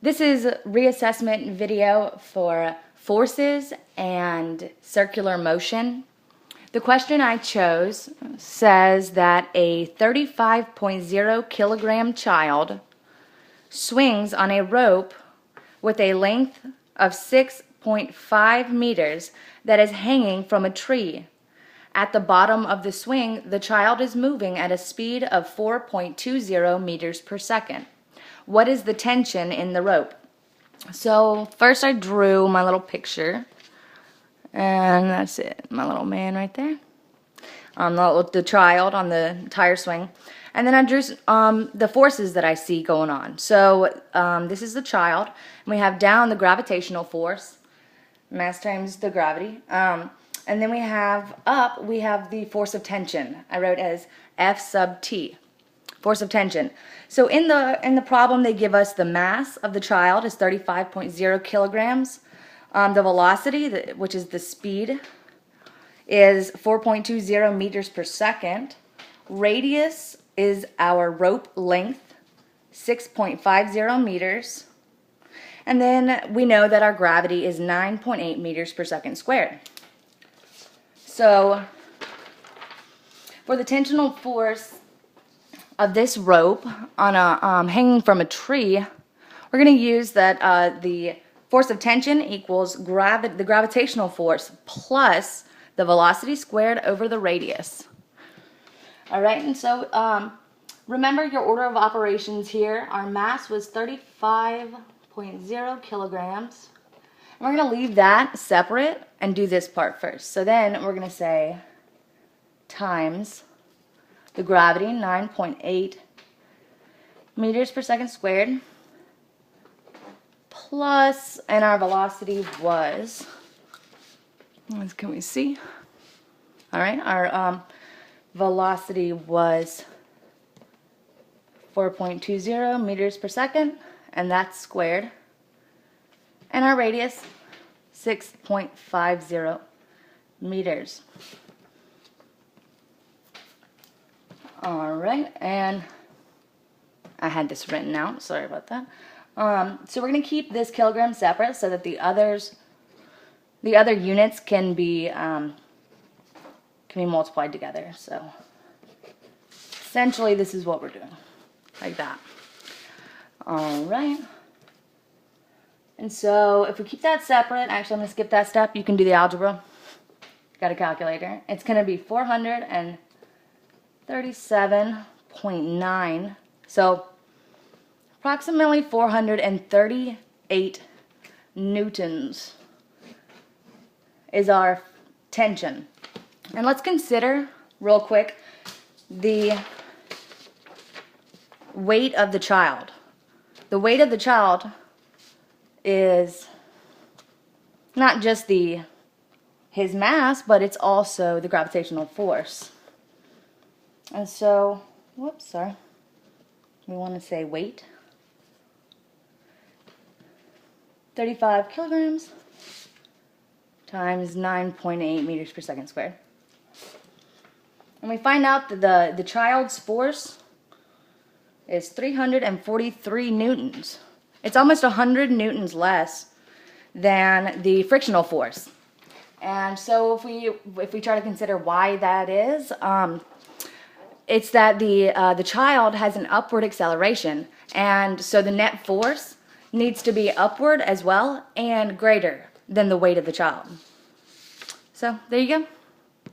This is a reassessment video for forces and circular motion. The question I chose says that a 35.0 kilogram child swings on a rope with a length of 6.5 meters that is hanging from a tree. At the bottom of the swing, the child is moving at a speed of 4.20 meters per second. What is the tension in the rope? So first I drew my little picture, and that's it, my little man right there. The child on the tire swing. And then I drew the forces that I see going on. So this is the child, and we have down the gravitational force, mass times the gravity. And then we have up, we have the force of tension. I wrote as F sub T. Force of tension. So in the problem, they give us the mass of the child is 35.0 kilograms. The velocity, which is the speed, is 4.20 meters per second. Radius is our rope length, 6.50 meters. And then we know that our gravity is 9.8 meters per second squared. So for the tensional force of this rope on a hanging from a tree, we're going to use that the force of tension equals the gravitational force plus the velocity squared over the radius. All right, and so remember your order of operations here. Our mass was 35.0 kilograms. And we're going to leave that separate and do this part first. So then we're going to say times the gravity, 9.8 meters per second squared, plus, and our velocity was, can we see? All right, our velocity was 4.20 meters per second, and that's squared. And our radius, 6.50 meters. Alright, and I had this written out, sorry about that. So we're going to keep this kilogram separate so that the other units can be multiplied together. So essentially this is what we're doing, like that. Alright, and so if we keep that separate, actually I'm going to skip that step, you can do the algebra. Got a calculator. It's going to be 437.9, so approximately 438 newtons is our tension. And let's consider real quick the weight of the child. The weight of the child is not just his mass, but it's also the gravitational force. And so, whoops, sorry. We want to say weight. 35 kilograms times 9.8 meters per second squared. And we find out that the child's force is 343 newtons. It's almost 100 newtons less than the frictional force. And so if we try to consider why that is, it's that the child has an upward acceleration, and so the net force needs to be upward as well and greater than the weight of the child. So there you go.